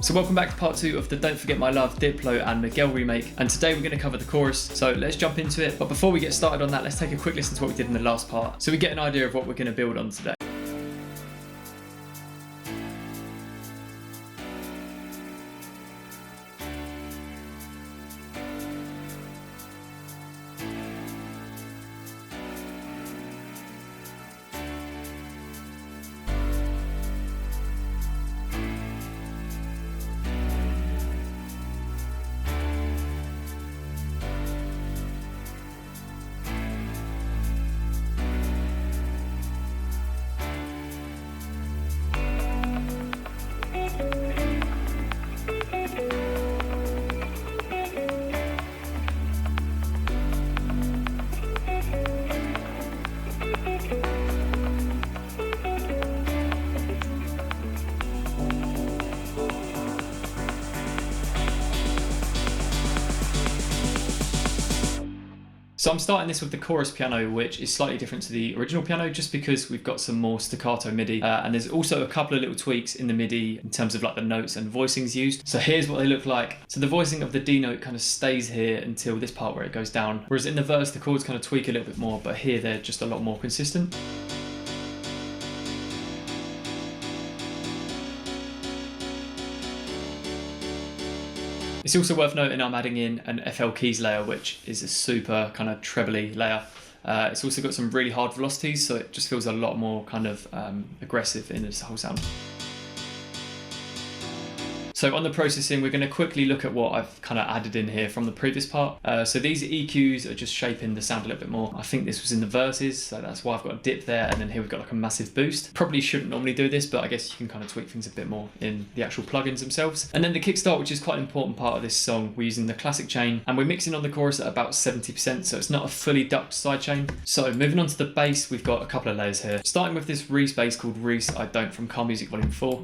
So welcome back to part 2 of the Don't Forget My Love Diplo and Miguel remake, and today we're going to cover the chorus, so let's jump into it. But before we get started on that, let's take a quick listen to what we did in the last part so we get an idea of what we're going to build on today. So I'm starting this with the chorus piano, which is slightly different to the original piano just because we've got some more staccato MIDI and there's also a couple of little tweaks in the MIDI in terms of like the notes and voicings used. So here's what they look like. So the voicing of the D note kind of stays here until this part where it goes down, whereas in the verse the chords kind of tweak a little bit more, but here they're just a lot more consistent. It's also worth noting I'm adding in an FL keys layer, which is a super kind of trebly layer. It's also got some really hard velocities, so it just feels a lot more kind of aggressive in this whole sound. So on the processing, we're going to quickly look at what I've kind of added in here from the previous part. So these EQs are just shaping the sound a little bit more. I think this was in the verses, so that's why I've got a dip there, and then here we've got like a massive boost. Probably shouldn't normally do this, but I guess you can kind of tweak things a bit more in the actual plugins themselves. And then the kickstart, which is quite an important part of this song, we're using the classic chain, and we're mixing on the chorus at about 70%, so it's not a fully ducked sidechain. So moving on to the bass, we've got a couple of layers here. Starting with this Reese bass called Reese I Don't from Car Music Volume 4.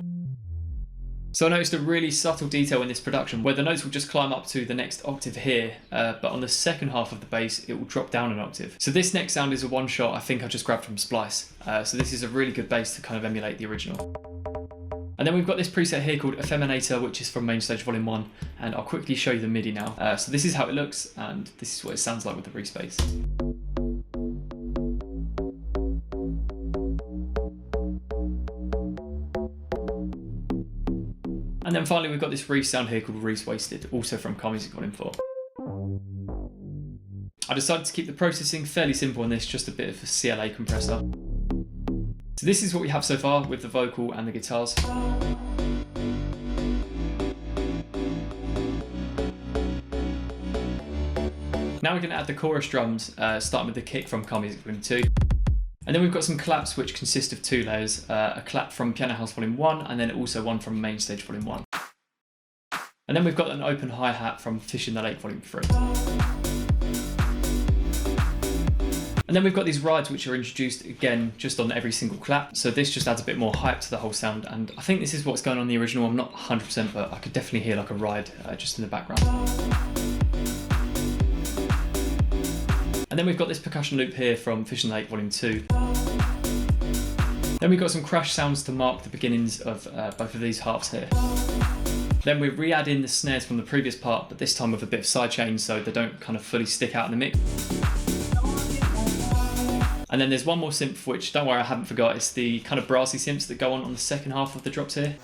So I noticed a really subtle detail in this production where the notes will just climb up to the next octave here, but on the second half of the bass it will drop down an octave. So this next sound is a one shot I think I just grabbed from Splice. So this is a really good bass to kind of emulate the original. And then we've got this preset here called Effeminator, which is from Main Stage Vol.1, and I'll quickly show you the MIDI now. So this is how it looks, and this is what it sounds like with the Reese bass. And then finally we've got this Reese sound here called Reese Wasted, also from Car Music Volume 4. I decided to keep the processing fairly simple on this, just a bit of a CLA compressor. So this is what we have so far with the vocal and the guitars. Now we're going to add the chorus drums, starting with the kick from Car Music Volume 2. And then we've got some claps which consist of two layers, a clap from Piano House Volume 1 and then also one from Main Stage Volume 1. And then we've got an open hi-hat from Fish in the Lake Volume 3. And then we've got these rides which are introduced again just on every single clap, so this just adds a bit more hype to the whole sound, and I think this is what's going on in the original. I'm not 100%, but I could definitely hear like a ride just in the background. And then we've got this percussion loop here from Fish in the Lake Volume 2. Then we've got some crash sounds to mark the beginnings of both of these halves here. Then we re-add in the snares from the previous part, but this time with a bit of sidechain so they don't kind of fully stick out in the mix. And then there's one more synth which, don't worry, I haven't forgot, it's the kind of brassy synths that go on the second half of the drops here.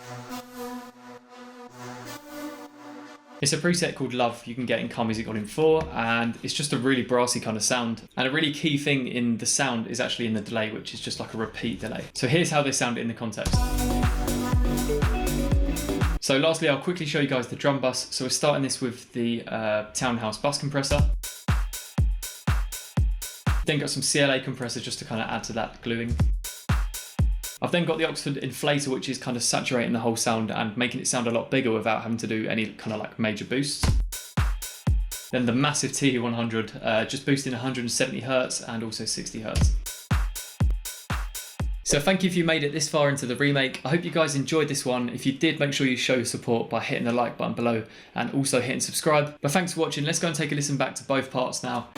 It's a preset called Love you can get in Car Music Volume 4, and it's just a really brassy kind of sound. And a really key thing in the sound is actually in the delay, which is just like a repeat delay. So here's how they sound in the context. So lastly, I'll quickly show you guys the drum bus. So we're starting this with the Townhouse bus compressor. Then got some CLA compressor just to kind of add to that gluing. I've then got the Oxford inflator, which is kind of saturating the whole sound and making it sound a lot bigger without having to do any kind of like major boosts. Then the massive TU100, just boosting 170 Hz and also 60 Hz. So thank you if you made it this far into the remake. I hope you guys enjoyed this one. If you did, make sure you show your support by hitting the like button below and also hitting subscribe. But thanks for watching. Let's go and take a listen back to both parts now.